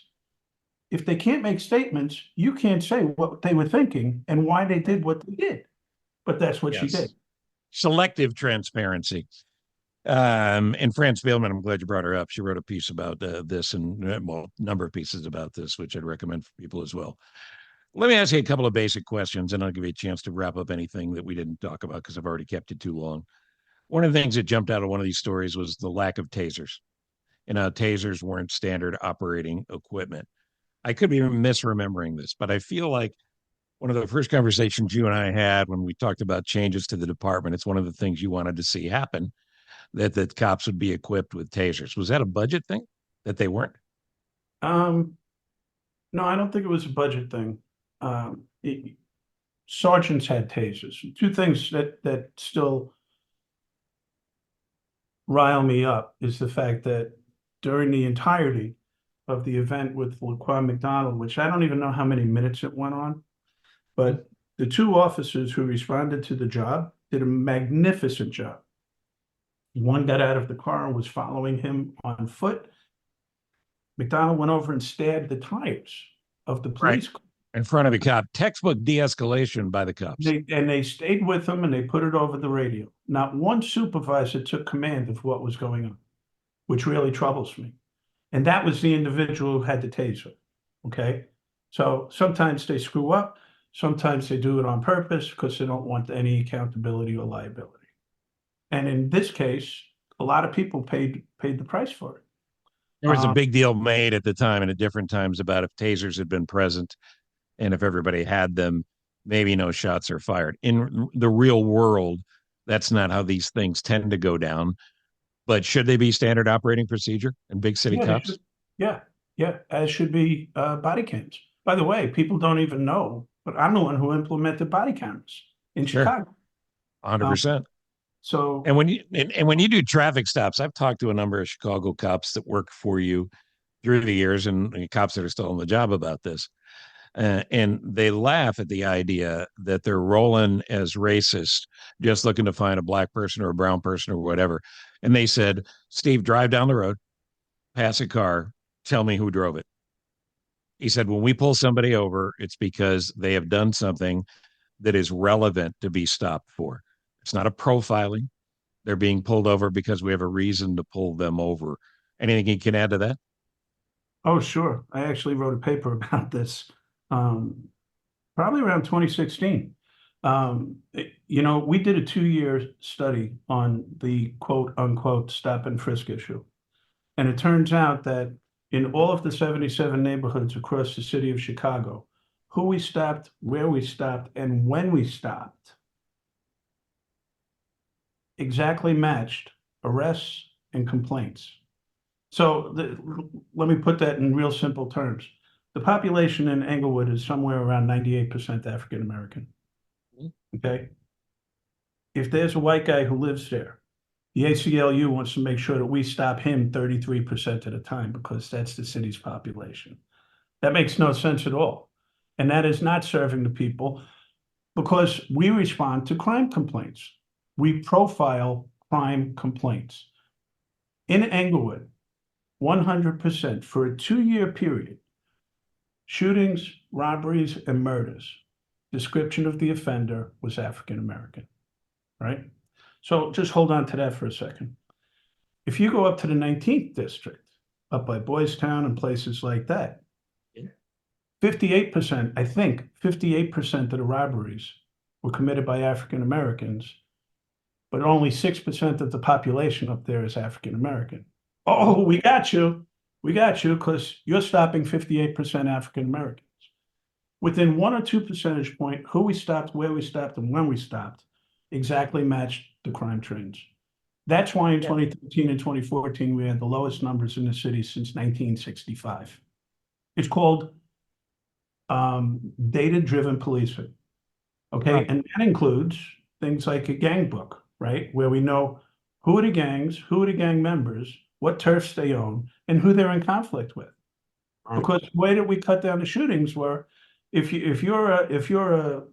If they can't make statements, you can't say what they were thinking and why they did what they did. But that's what she did. Selective transparency. And Fran Spielman, I'm glad you brought her up. She wrote a piece about this, and well, a number of pieces about this, which I'd recommend for people as well. Let me ask you a couple of basic questions, and I'll give you a chance to wrap up anything that we didn't talk about because I've already kept it too long. One of the things that jumped out of one of these stories was the lack of tasers, and how tasers weren't standard operating equipment. I could be misremembering this, but I feel like one of the first conversations you and I had when we talked about changes to the department, it's one of the things you wanted to see happen, that the cops would be equipped with tasers. Was that a budget thing that they weren't? No, I don't think it was a budget thing. Sergeants had tasers. Two things that still rile me up is the fact that during the entirety of the event with Laquan McDonald, which I don't even know how many minutes it went on, but the two officers who responded to the job did a magnificent job. One got out of the car and was following him on foot. McDonald went over and stabbed the tires of the police car. In front of a cop. Textbook de-escalation by the cops. They stayed with him and they put it over the radio. Not one supervisor took command of what was going on, which really troubles me. And that was the individual who had the taser. Okay. So sometimes they screw up. Sometimes they do it on purpose because they don't want any accountability or liability. And in this case, a lot of people paid the price for it. There was a big deal made at the time and at different times about if tasers had been present and if everybody had them, maybe no shots are fired. In the real world, that's not how these things tend to go down. But should they be standard operating procedure in big city cops? Yeah, as should be body cams. By the way, people don't even know, but I'm the one who implemented body cameras in Chicago. 100%. So and when you do traffic stops, I've talked to a number of Chicago cops that work for you through the years, and cops that are still on the job about this. And they laugh at the idea that they're rolling as racist, just looking to find a black person or a brown person or whatever. And they said, Steve, drive down the road, pass a car, tell me who drove it. He said, when we pull somebody over, it's because they have done something that is relevant to be stopped for. It's not a profiling. They're being pulled over because we have a reason to pull them over. Anything you can add to that? Oh, sure. I actually wrote a paper about this. Probably around 2016. We did a 2-year study on the quote unquote stop and frisk issue. And it turns out that in all of the 77 neighborhoods across the city of Chicago, who we stopped, where we stopped, and when we stopped exactly matched arrests and complaints. So let me put that in real simple terms. The population in Englewood is somewhere around 98% African American. Okay. If there's a white guy who lives there, the ACLU wants to make sure that we stop him 33% of the time because that's the city's population. That makes no sense at all. And that is not serving the people because we respond to crime complaints. We profile crime complaints. In Englewood, 100% for a 2-year period, shootings, robberies, and murders, description of the offender was African American, right? So just hold on to that for a second. If you go up to the 19th district, up by Boys Town and places like that, 58%, I think 58% of the robberies were committed by African Americans, but only 6% of the population up there is African American. Oh, we got you. We got you because you're stopping 58% African Americans. Within 1 or 2 percentage point, who we stopped, where we stopped, and when we stopped exactly matched the crime trends. That's why in 2013 and 2014, we had the lowest numbers in the city since 1965. It's called data-driven policing. Okay, Right. and that includes things like a gang book, right? Where we know who are the gangs, who are the gang members, what turfs they own, and who they're in conflict with. Right. Because the way that we cut down the shootings were, if you're a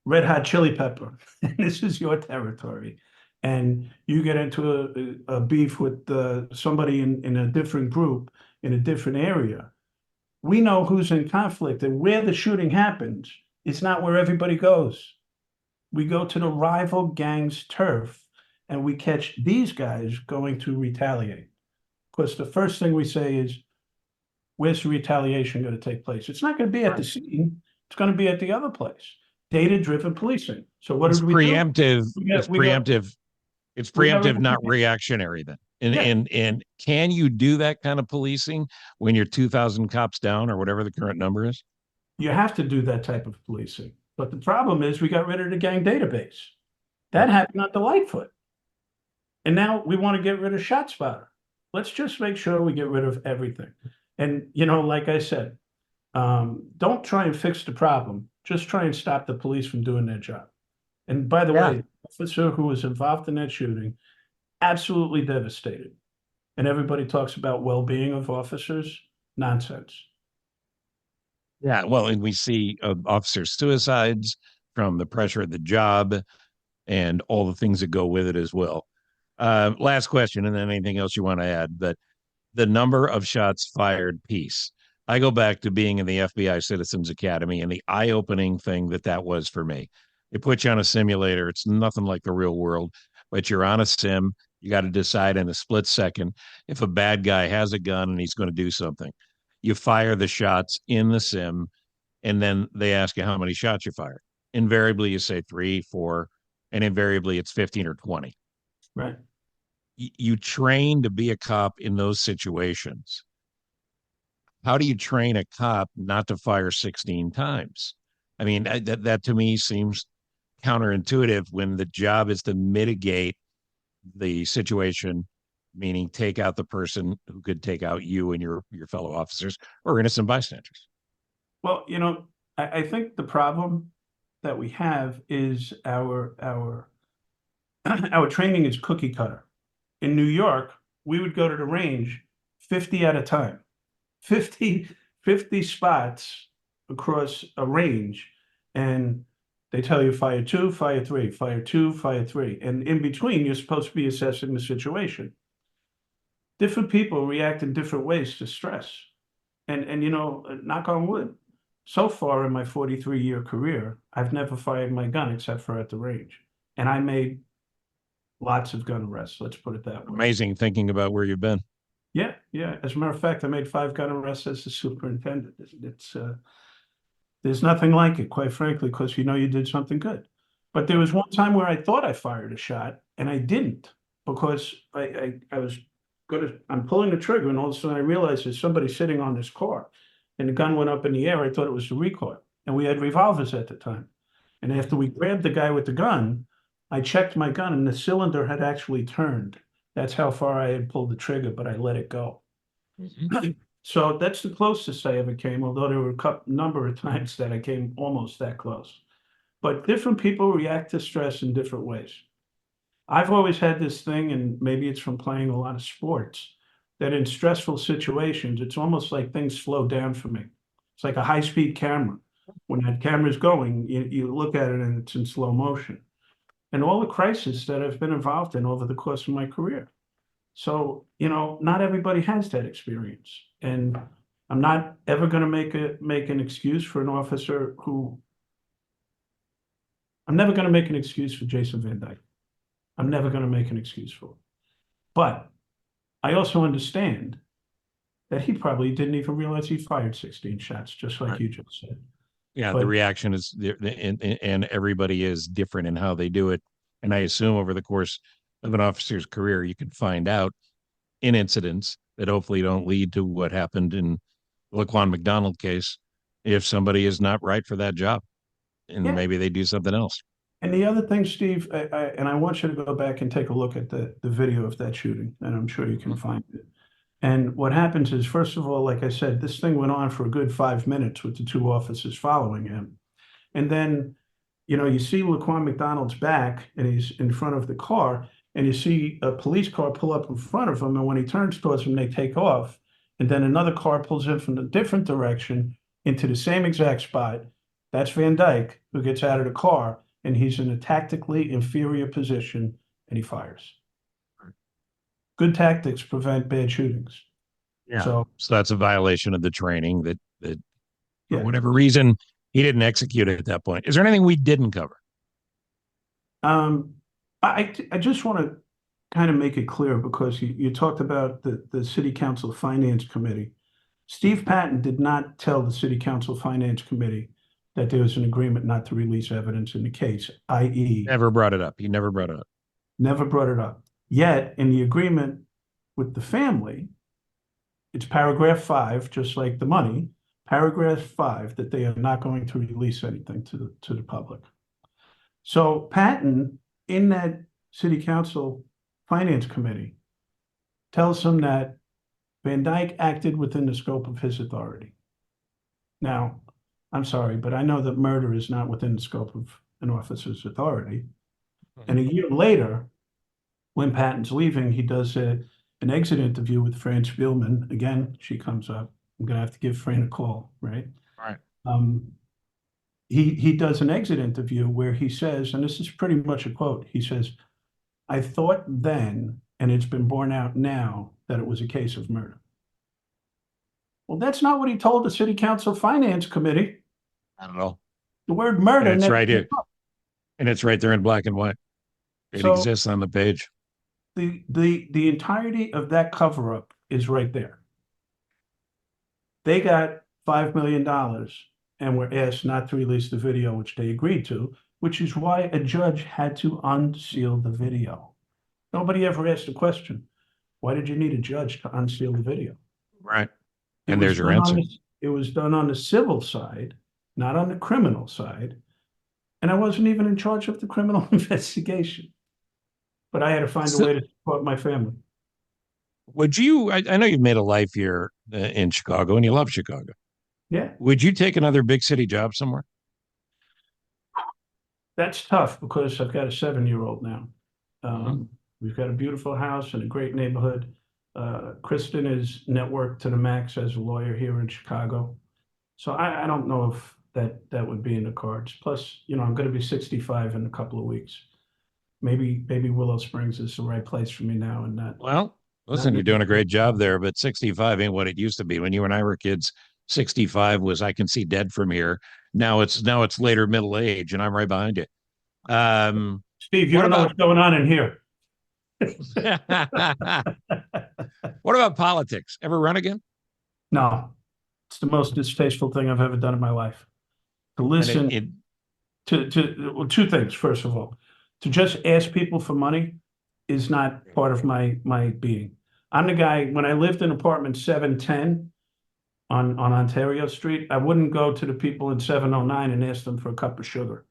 red hot chili pepper, and this is your territory, and you get into a beef with somebody in a different group in a different area, we know who's in conflict and where the shooting happens. It's not where everybody goes. We go to the rival gang's turf and we catch these guys going to retaliate. Because the first thing we say is, where's the retaliation going to take place? It's not going to be at the scene. It's going to be at the other place. Data-driven policing. So what It's did we do? preemptive. It's we got- preemptive. It's we got rid preemptive, of- not reactionary then. And Yeah. and can you do that kind of policing when you're 2,000 cops down or whatever the current number is? You have to do that type of policing. But the problem is we got rid of the gang database. That happened at the Lightfoot. And now we want to get rid of ShotSpotter. Let's just make sure we get rid of everything. And, like I said, don't try and fix the problem. Just try and stop the police from doing their job. And by the way, the officer who was involved in that shooting, absolutely devastated. And everybody talks about well-being of officers. Nonsense. Yeah, well, and we see officer suicides from the pressure of the job and all the things that go with it as well. Last question, and then anything else you want to add, but the number of shots fired piece. I go back to being in the FBI Citizens Academy and the eye-opening thing that was for me. They put you on a simulator. It's nothing like the real world, but you're on a sim. You got to decide in a split second if a bad guy has a gun and he's going to do something. You fire the shots in the sim, and then they ask you how many shots you fired. Invariably, you say 3, 4, and invariably it's 15 or 20. Right. You train to be a cop in those situations. How do you train a cop not to fire 16 times? I mean, that to me seems counterintuitive when the job is to mitigate the situation, meaning take out the person who could take out you and your fellow officers or innocent bystanders. Well, I think the problem that we have is our our training is cookie cutter. In New York, we would go to the range 50 at a time, 50 spots across a range. And they tell you fire 2, fire 3, fire 2, fire 3. And in between, you're supposed to be assessing the situation. Different people react in different ways to stress. And knock on wood, so far in my 43-year career, I've never fired my gun except for at the range. And I made lots of gun arrests, let's put it that way. Amazing thinking about where you've been. Yeah. As a matter of fact, I made 5 gun arrests as the superintendent. There's nothing like it, quite frankly, because you did something good. But there was one time where I thought I fired a shot and I didn't, because I'm pulling the trigger, and all of a sudden I realized there's somebody sitting on this car, and the gun went up in the air. I thought it was the recoil, and we had revolvers at the time. And after we grabbed the guy with the gun, I checked my gun, and the cylinder had actually turned. That's how far I had pulled the trigger, but I let it go. So that's the closest I ever came, although there were a number of times that I came almost that close. But different people react to stress in different ways. I've always had this thing, and maybe it's from playing a lot of sports, that in stressful situations, it's almost like things slow down for me. It's like a high-speed camera. When that camera's going, you look at it and it's in slow motion. And all the crises that I've been involved in over the course of my career. So, not everybody has that experience. And I'm not ever going to make an excuse for an officer I'm never going to make an excuse for Jason Van Dyke. I'm never going to make an excuse for it. But I also understand that he probably didn't even realize he fired 16 shots, just like Right. you just said. Yeah, the But reaction is and everybody is different in how they do it. And I assume over the course of an officer's career, you can find out in incidents that hopefully don't lead to what happened in the Laquan McDonald case if somebody is not right for that job and yeah, maybe they do something else. and the other thing, Steve, and I want you to go back and take a look at the video of that shooting, and I'm sure you can Mhm. find it. And what happens is, first of all, like I said, this thing went on for a good 5 minutes with the two officers following him. And then, you see Laquan McDonald's back and he's in front of the car, and you see a police car pull up in front of him. And when he turns towards him, they take off. And then another car pulls in from a different direction into the same exact spot. That's Van Dyke, who gets out of the car, and he's in a tactically inferior position, and he fires. Good tactics prevent bad shootings. Yeah. So, So that's a violation of the training that for yeah. whatever reason he didn't execute it at that point. Is there anything we didn't cover? Um, I just want to kind of make it clear because you talked about the City Council Finance Committee. Steve Patton did not tell the City Council Finance Committee that there was an agreement not to release evidence in the case, i.e., Never brought it up. He never brought it up. never brought it up. Yet, in the agreement with the family, it's paragraph 5, just like the money, paragraph 5, that they are not going to release anything to the public. So Patton, in that City Council Finance Committee, tells him that Van Dyke acted within the scope of his authority. Now, I'm sorry, but I know that murder is not within the scope of an officer's authority. And a year later, when Patton's leaving, he does an exit interview with Fran Spielman. Again, she comes up. I'm going to have to give Fran a call, right? All right. Um, he does an exit interview where he says, and this is pretty much a quote, he says, "I thought then, and it's been borne out now, that it was a case of murder." Well, that's not what he told the City Council Finance Committee. I don't know. The word And murder it's never right came here. up. And it's right there in black and white. It So exists on the page. the entirety of that cover up is right there. They got $5 million and were asked not to release the video, which they agreed to, which is why a judge had to unseal the video. Nobody ever asked the question, why did you need a judge to unseal the video? Right. It And was there's your done on answer. it was done on the civil side, not on the criminal side. And I wasn't even in charge of the criminal investigation. But I had to find a So way to support my family. would you, I know you've made a life here in Chicago and you love Chicago. Yeah, Would you take another big city job somewhere? that's tough because I've got a 7-year-old now. Mhm. We've got a beautiful house and a great neighborhood. Kristen is networked to the max as a lawyer here in Chicago. So I don't know if that would be in the cards. Plus, I'm going to be 65 in a couple of weeks. Maybe Willow Springs is the right place for me now, and Well, not listen, you're doing a great job there, but 65 ain't what it used to be. When you and I were kids, 65 was I can see dead from here. Now it's later middle age, and I'm right behind you. Steve, you What don't know about what's going on in here. what about politics? Ever run again? No, it's the most distasteful thing I've ever done in my life. To And it, listen it well, two things. First of all, to just ask people for money is not part of my being. I'm the guy, when I lived in apartment 710 on Ontario Street, I wouldn't go to the people in 709 and ask them for a cup of sugar.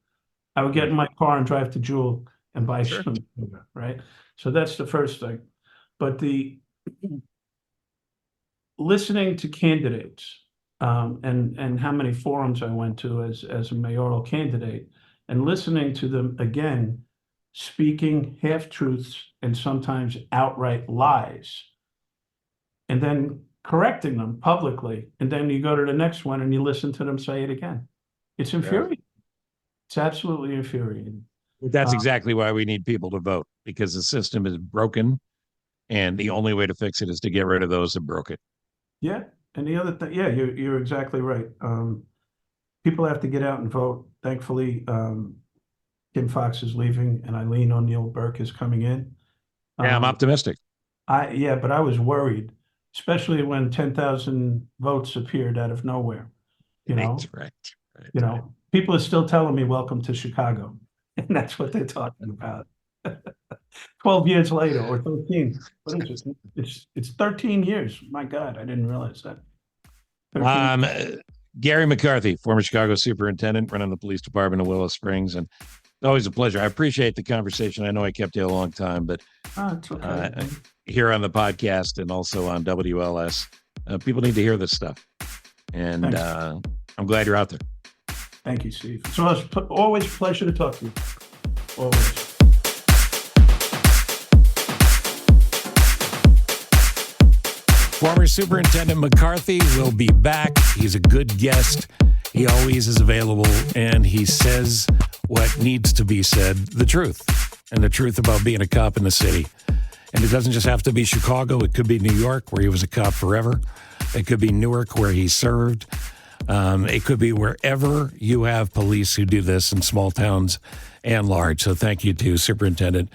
I would get in my car and drive to Jewel and buy sure. some sugar, right? So that's the first thing. But the listening to candidates, and how many forums I went to as a mayoral candidate, and listening to them again, speaking half truths and sometimes outright lies, and then correcting them publicly, and then you go to the next one and you listen to them say it again. It's Yeah. infuriating. It's absolutely infuriating. That's Uh, exactly why we need people to vote because the system is broken, and the only way to fix it is to get rid of those that broke it. yeah, and the other thing, yeah, you're exactly right. People have to get out and vote. Thankfully, Kim Fox is leaving and Eileen O'Neill Burke is coming in. Yeah, I'm Um, optimistic. yeah, but I was worried especially when 10,000 votes appeared out of nowhere. Right. People are still telling me, welcome to Chicago. And that's what they're talking about. 12 years later, or 13. What is it? It's 13 years. My God, I didn't realize that. 13. Garry McCarthy, former Chicago superintendent, running the police department of Willow Springs, and always a pleasure. I appreciate the conversation. I know I kept you a long time, but It's okay. Here on the podcast and also on WLS, people need to hear this stuff. And I'm glad you're out there. Thank you, Steve. It's always a pleasure to talk to you. Always. Former Superintendent McCarthy will be back. He's a good guest. He always is available, and he says what needs to be said, the truth, and the truth about being a cop in the city. And it doesn't just have to be Chicago. It could be New York, where he was a cop forever. It could be Newark, where he served. It could be wherever you have police who do this in small towns and large. So thank you to Superintendent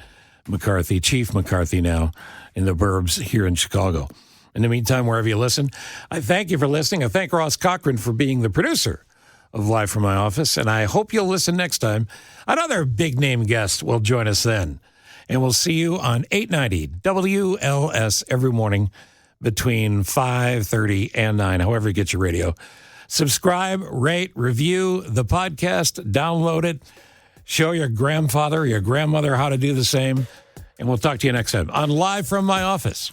McCarthy, Chief McCarthy now in the burbs here in Chicago. In the meantime, wherever you listen, I thank you for listening. I thank Ross Cochran for being the producer of Live from My Office, and I hope you'll listen next time. Another big-name guest will join us then. And we'll see you on 890 WLS every morning between 5:30 and 9, however you get your radio. Subscribe, rate, review the podcast, download it, show your grandfather or your grandmother how to do the same, and we'll talk to you next time on Live from My Office.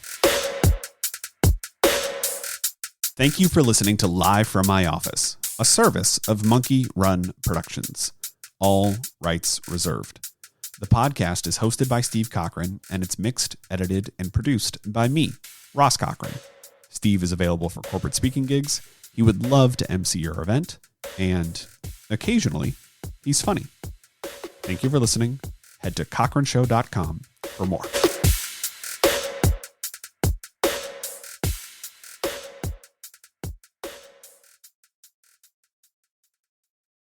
Thank you for listening to Live from My Office, a service of Monkey Run Productions. All rights reserved. The podcast is hosted by Steve Cochran, and it's mixed, edited, and produced by me, Ross Cochran. Steve is available for corporate speaking gigs. He would love to MC your event, and occasionally, he's funny. Thank you for listening. Head to cochranshow.com for more.